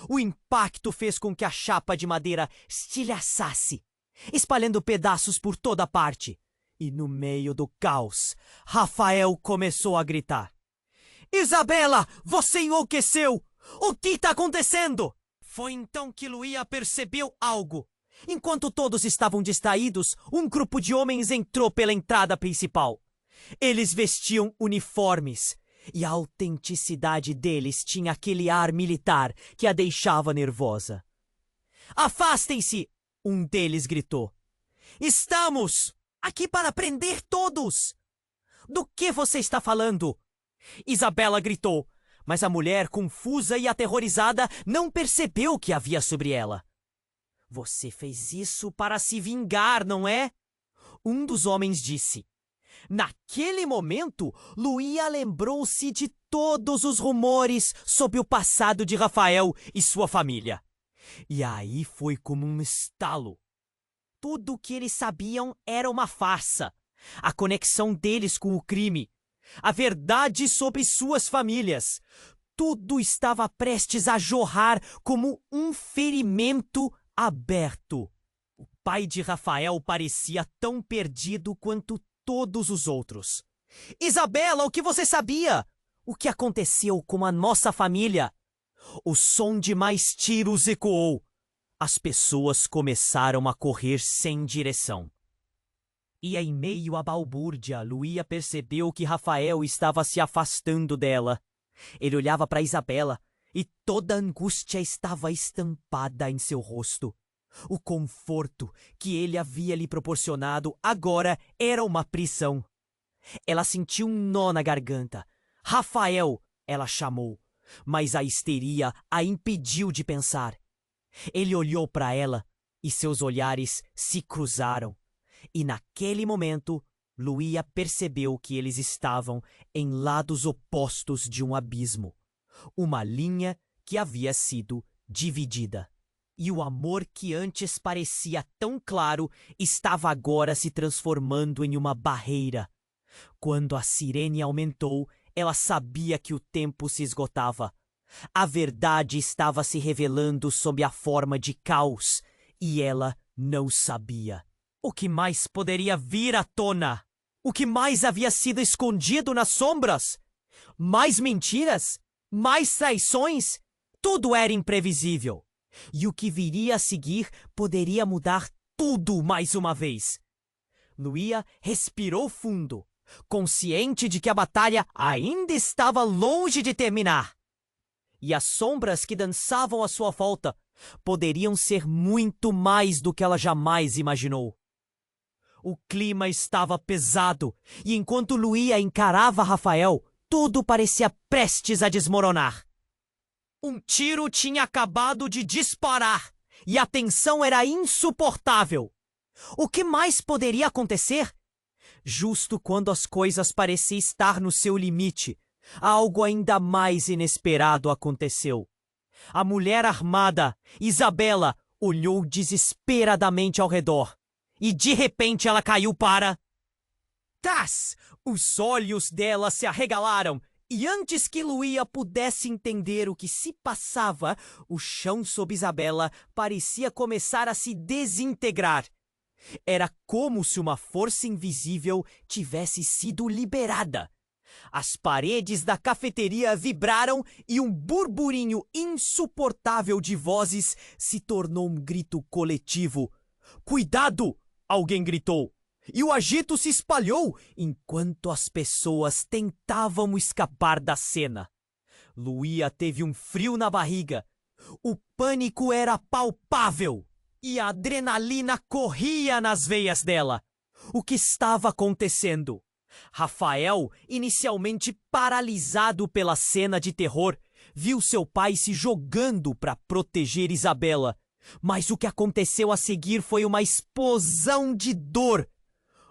O impacto fez com que a chapa de madeira estilhaçasse, espalhando pedaços por toda parte. E no meio do caos, Rafael começou a gritar: Isabela, você enlouqueceu! O que está acontecendo? Foi então que Luía percebeu algo. Enquanto todos estavam distraídos, um grupo de homens entrou pela entrada principal. Eles vestiam uniformes, e a autenticidade deles tinha aquele ar militar que a deixava nervosa. Afastem-se! Um deles gritou. Estamos aqui para prender todos! Do que você está falando? Isabela gritou, mas a mulher, confusa e aterrorizada, não percebeu o que havia sobre ela. Você fez isso para se vingar, não é? Um dos homens disse. Naquele momento, Luía lembrou-se de todos os rumores sobre o passado de Rafael e sua família. E aí foi como um estalo. Tudo o que eles sabiam era uma farsa. A conexão deles com o crime. A verdade sobre suas famílias. Tudo estava prestes a jorrar como um ferimento aberto. O pai de Rafael parecia tão perdido quanto todos os outros. Isabela, o que você sabia? O que aconteceu com a nossa família? O som de mais tiros ecoou. As pessoas começaram a correr sem direção. E em meio à balbúrdia, Luía percebeu que Rafael estava se afastando dela. Ele olhava para Isabela e toda a angústia estava estampada em seu rosto. O conforto que ele havia lhe proporcionado agora era uma prisão. Ela sentiu um nó na garganta. Rafael, ela chamou, mas a histeria a impediu de pensar. Ele olhou para ela e seus olhares se cruzaram. E naquele momento, Luía percebeu que eles estavam em lados opostos de um abismo. Uma linha que havia sido dividida. E o amor que antes parecia tão claro estava agora se transformando em uma barreira. Quando a sirene aumentou, ela sabia que o tempo se esgotava. A verdade estava se revelando sob a forma de caos, e ela não sabia. O que mais poderia vir à tona? O que mais havia sido escondido nas sombras? Mais mentiras? Mais traições? Tudo era imprevisível. E o que viria a seguir poderia mudar tudo mais uma vez. Luía respirou fundo, consciente de que a batalha ainda estava longe de terminar. E as sombras que dançavam à sua volta poderiam ser muito mais do que ela jamais imaginou. O clima estava pesado, e enquanto Luía encarava Rafael, tudo parecia prestes a desmoronar. Um tiro tinha acabado de disparar, e a tensão era insuportável. O que mais poderia acontecer? Justo quando as coisas pareciam estar no seu limite, algo ainda mais inesperado aconteceu. A mulher armada, Isabela, olhou desesperadamente ao redor. E de repente ela caiu para... Tás! Os olhos dela se arregalaram, e antes que Luía pudesse entender o que se passava, o chão sob Isabela parecia começar a se desintegrar. Era como se uma força invisível tivesse sido liberada. As paredes da cafeteria vibraram e um burburinho insuportável de vozes se tornou um grito coletivo. Cuidado! Alguém gritou, e o agito se espalhou enquanto as pessoas tentavam escapar da cena. Luía teve um frio na barriga. O pânico era palpável e a adrenalina corria nas veias dela. O que estava acontecendo? Rafael, inicialmente paralisado pela cena de terror, viu seu pai se jogando para proteger Isabela. Mas o que aconteceu a seguir foi uma explosão de dor.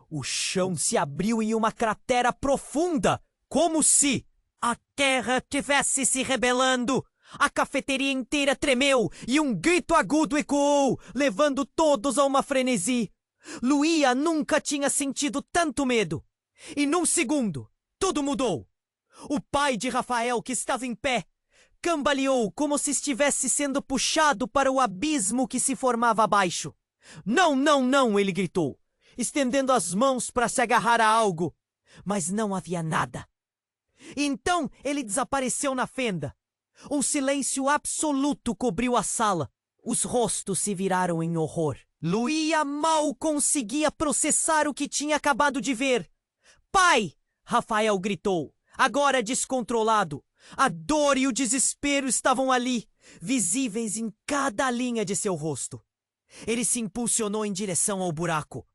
O chão se abriu em uma cratera profunda, como se a terra tivesse se rebelando. A cafeteria inteira tremeu e um grito agudo ecoou, levando todos a uma frenesi. Luía nunca tinha sentido tanto medo. E num segundo, tudo mudou. O pai de Rafael, que estava em pé, cambaleou como se estivesse sendo puxado para o abismo que se formava abaixo. Não, não, não, ele gritou, estendendo as mãos para se agarrar a algo. Mas não havia nada. Então ele desapareceu na fenda. Um silêncio absoluto cobriu a sala. Os rostos se viraram em horror. Luía mal conseguia processar o que tinha acabado de ver. Pai! Rafael gritou, agora descontrolado. A dor e o desespero estavam ali, visíveis em cada linha de seu rosto. Ele se impulsionou em direção ao buraco.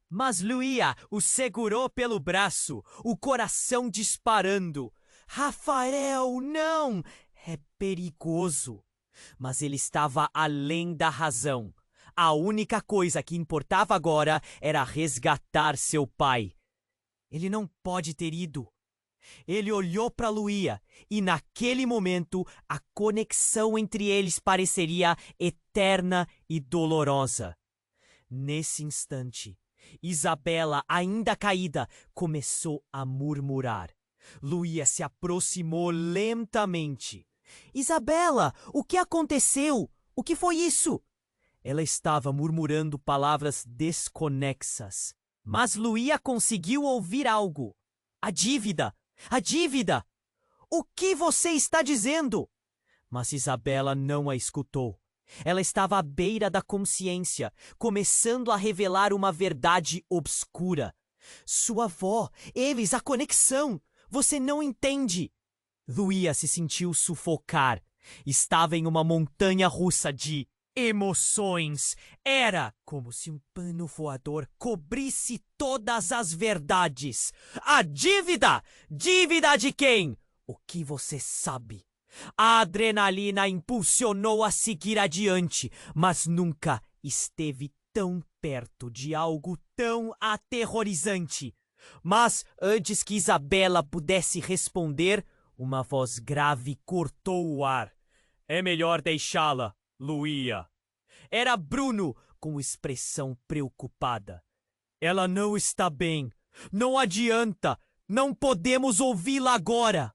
Mas Luía o segurou pelo braço, o coração disparando. Rafael, não! É perigoso. Mas ele estava além da razão. A única coisa que importava agora era resgatar seu pai. Ele não pode ter ido. Ele olhou para Luía e naquele momento a conexão entre eles pareceria eterna e dolorosa. Nesse instante, Isabela, ainda caída, começou a murmurar. Luía se aproximou lentamente. Isabela, o que aconteceu? O que foi isso? Ela estava murmurando palavras desconexas. Mas Luía conseguiu ouvir algo. A dívida! A dívida! O que você está dizendo? Mas Isabela não a escutou. Ela estava à beira da consciência, começando a revelar uma verdade obscura. Sua avó, eles, a conexão! Você não entende! Luía se sentiu sufocar. Estava em uma montanha russa de emoções. Era como se um pano voador cobrisse todas as verdades. A dívida! Dívida de quem? O que você sabe? A adrenalina impulsionou a seguir adiante, mas nunca esteve tão perto de algo tão aterrorizante. Mas antes que Isabela pudesse responder, uma voz grave cortou o ar. É melhor deixá-la, Luía. Era Bruno, com expressão preocupada. Ela não está bem. Não adianta. Não podemos ouvi-la agora.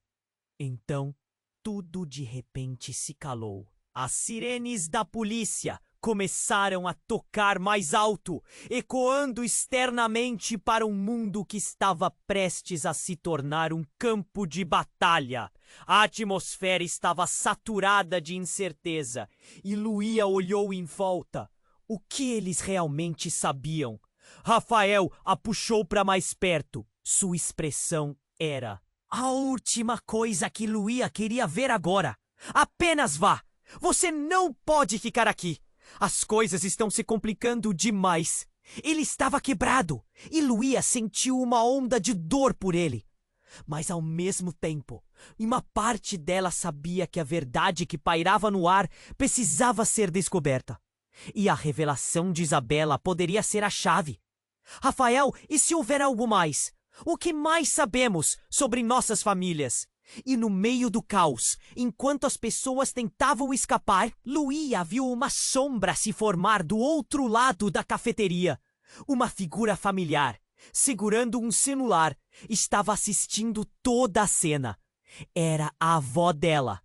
Então, tudo de repente se calou. As sirenes da polícia começaram a tocar mais alto, ecoando externamente para um mundo que estava prestes a se tornar um campo de batalha. A atmosfera estava saturada de incerteza e Luía olhou em volta. O que eles realmente sabiam? Rafael a puxou para mais perto. Sua expressão era: a última coisa que Luía queria ver agora. Apenas vá! Você não pode ficar aqui! As coisas estão se complicando demais. Ele estava quebrado e Luía sentiu uma onda de dor por ele. Mas ao mesmo tempo, uma parte dela sabia que a verdade que pairava no ar precisava ser descoberta. E a revelação de Isabela poderia ser a chave. Rafael, e se houver algo mais? O que mais sabemos sobre nossas famílias? E no meio do caos, enquanto as pessoas tentavam escapar, Luía viu uma sombra se formar do outro lado da cafeteria. Uma figura familiar, segurando um celular, estava assistindo toda a cena. Era a avó dela.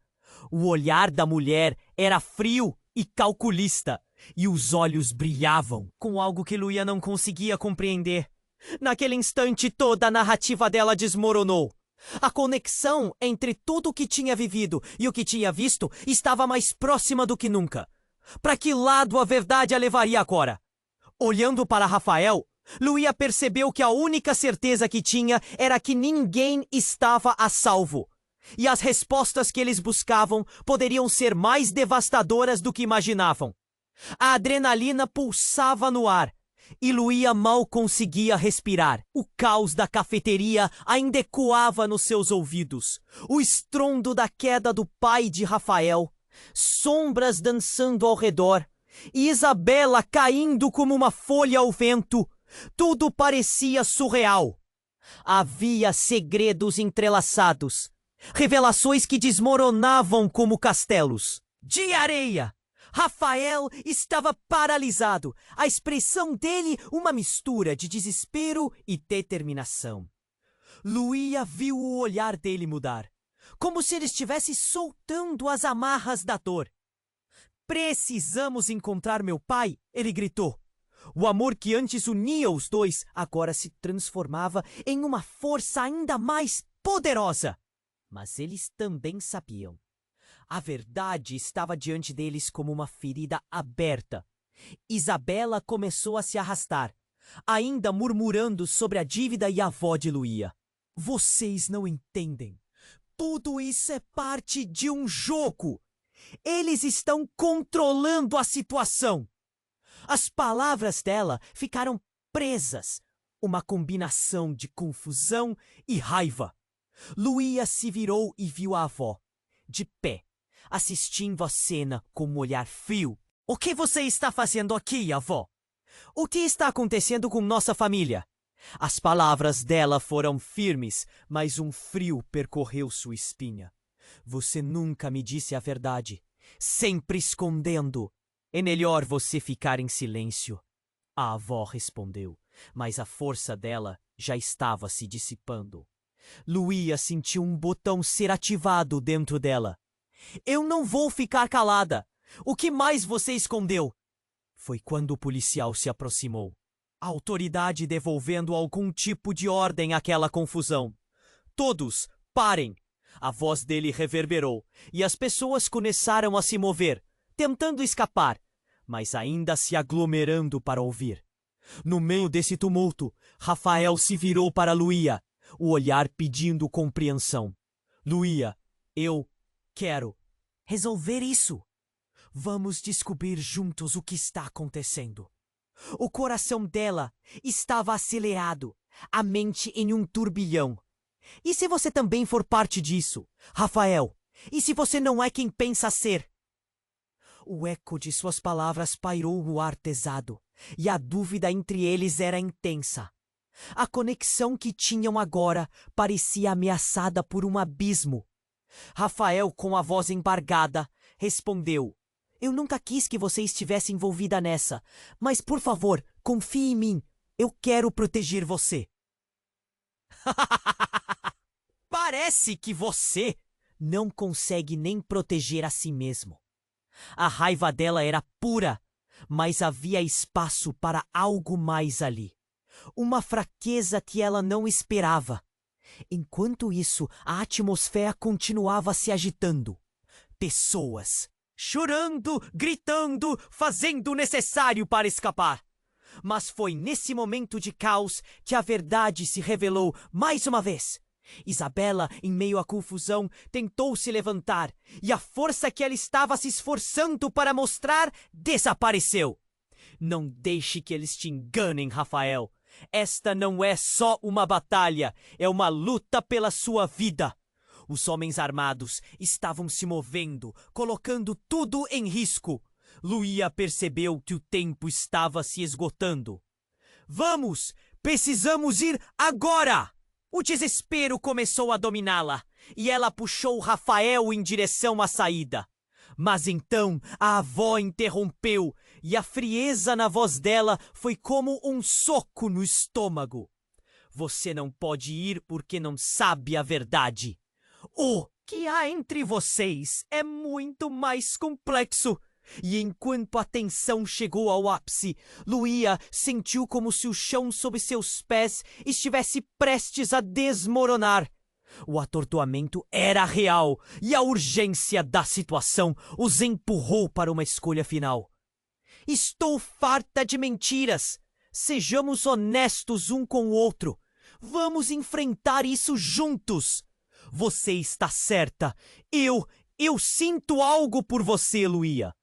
O olhar da mulher era frio e calculista, e os olhos brilhavam com algo que Luía não conseguia compreender. Naquele instante, toda a narrativa dela desmoronou. A conexão entre tudo o que tinha vivido e o que tinha visto estava mais próxima do que nunca. Para que lado a verdade a levaria agora? Olhando para Rafael, Luía percebeu que a única certeza que tinha era que ninguém estava a salvo. E as respostas que eles buscavam poderiam ser mais devastadoras do que imaginavam. A adrenalina pulsava no ar. E Luía mal conseguia respirar. O caos da cafeteria ainda ecoava nos seus ouvidos. O estrondo da queda do pai de Rafael. Sombras dançando ao redor. E Isabela caindo como uma folha ao vento. Tudo parecia surreal. Havia segredos entrelaçados, revelações que desmoronavam como castelos de areia. Rafael estava paralisado, a expressão dele uma mistura de desespero e determinação. Luísa viu o olhar dele mudar, como se ele estivesse soltando as amarras da dor. Precisamos encontrar meu pai, ele gritou. O amor que antes unia os dois agora se transformava em uma força ainda mais poderosa. Mas eles também sabiam. A verdade estava diante deles como uma ferida aberta. Isabela começou a se arrastar, ainda murmurando sobre a dívida e a avó de Luísa. Vocês não entendem. Tudo isso é parte de um jogo. Eles estão controlando a situação. As palavras dela ficaram presas, uma combinação de confusão e raiva. Luísa se virou e viu a avó, de pé, assistindo a cena com um olhar frio. O que você está fazendo aqui, avó? O que está acontecendo com nossa família? As palavras dela foram firmes, mas um frio percorreu sua espinha. Você nunca me disse a verdade, sempre escondendo. É melhor você ficar em silêncio. A avó respondeu, mas a força dela já estava se dissipando. Luísa sentiu um botão ser ativado dentro dela. Eu não vou ficar calada. O que mais você escondeu? Foi quando o policial se aproximou. A autoridade devolvendo algum tipo de ordem àquela confusão. Todos, parem! A voz dele reverberou e as pessoas começaram a se mover, tentando escapar, mas ainda se aglomerando para ouvir. No meio desse tumulto, Rafael se virou para Luísa, o olhar pedindo compreensão. Luísa, eu quero resolver isso. Vamos descobrir juntos o que está acontecendo. O coração dela estava acelerado, a mente em um turbilhão. E se você também for parte disso, Rafael? E se você não é quem pensa ser? O eco de suas palavras pairou no ar pesado, e a dúvida entre eles era intensa. A conexão que tinham agora parecia ameaçada por um abismo. Rafael, com a voz embargada, respondeu: Eu nunca quis que você estivesse envolvida nessa, mas por favor, confie em mim. Eu quero proteger você. Parece que você não consegue nem proteger a si mesmo. A raiva dela era pura, mas havia espaço para algo mais ali. Uma fraqueza que ela não esperava. Enquanto isso, a atmosfera continuava se agitando. Pessoas chorando, gritando, fazendo o necessário para escapar. Mas foi nesse momento de caos que a verdade se revelou mais uma vez. Isabela, em meio à confusão, tentou se levantar, e a força que ela estava se esforçando para mostrar desapareceu. Não deixe que eles te enganem, Rafael. Esta não é só uma batalha, é uma luta pela sua vida. Os homens armados estavam se movendo, colocando tudo em risco. Luísa percebeu que o tempo estava se esgotando. Vamos! Precisamos ir agora! O desespero começou a dominá-la, e ela puxou Rafael em direção à saída. Mas então a avó interrompeu, e a frieza na voz dela foi como um soco no estômago. Você não pode ir porque não sabe a verdade. O que há entre vocês é muito mais complexo. E enquanto a tensão chegou ao ápice, Luísa sentiu como se o chão sob seus pés estivesse prestes a desmoronar. O atordoamento era real e a urgência da situação os empurrou para uma escolha final. Estou farta de mentiras. Sejamos honestos um com o outro. Vamos enfrentar isso juntos. Você está certa. Eu sinto algo por você, Luísa.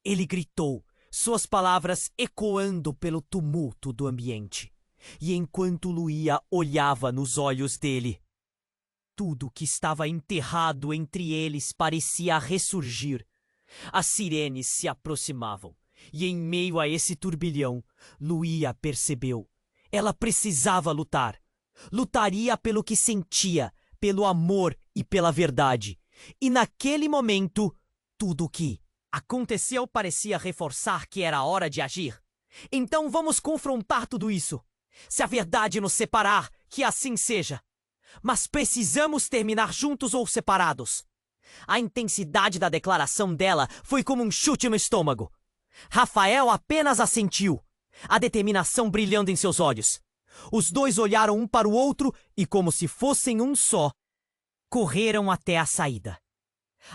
Ele gritou, suas palavras ecoando pelo tumulto do ambiente. E enquanto Luísa olhava nos olhos dele, tudo que estava enterrado entre eles parecia ressurgir. As sirenes se aproximavam, e em meio a esse turbilhão, Luísa percebeu Ela precisava lutar. Lutaria pelo que sentia, pelo amor e pela verdade. E naquele momento, tudo o que aconteceu parecia reforçar que era hora de agir. Então vamos confrontar tudo isso. Se a verdade nos separar, que assim seja. Mas precisamos terminar juntos ou separados. A intensidade da declaração dela foi como um chute no estômago. Rafael apenas assentiu, a determinação brilhando em seus olhos. Os dois olharam um para o outro e, como se fossem um só, correram até a saída.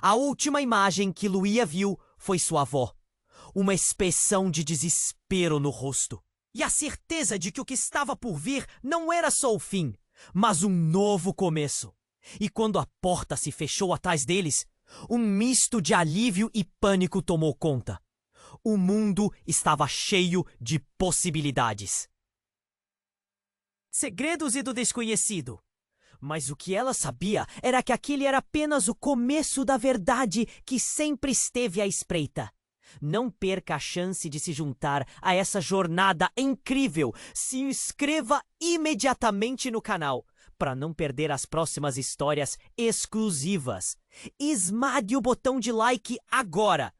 A última imagem que Luía viu foi sua avó, uma expressão de desespero no rosto. E a certeza de que o que estava por vir não era só o fim, mas um novo começo. E quando a porta se fechou atrás deles, um misto de alívio e pânico tomou conta. O mundo estava cheio de possibilidades. Segredos e do desconhecido. Mas o que ela sabia era que aquele era apenas o começo da verdade que sempre esteve à espreita. Não perca a chance de se juntar a essa jornada incrível. Se inscreva imediatamente no canal para não perder as próximas histórias exclusivas. Esmague o botão de like agora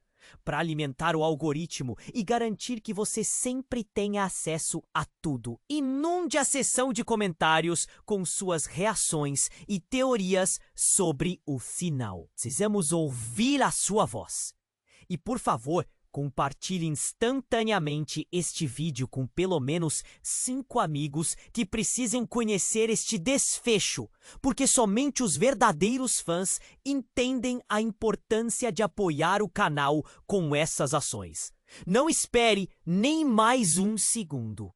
para alimentar o algoritmo e garantir que você sempre tenha acesso a tudo. Inunde a seção de comentários com suas reações e teorias sobre o final. Precisamos ouvir a sua voz. E, por favor, compartilhe instantaneamente este vídeo com pelo menos 5 amigos que precisem conhecer este desfecho, porque somente os verdadeiros fãs entendem a importância de apoiar o canal com essas ações. Não espere nem mais um segundo.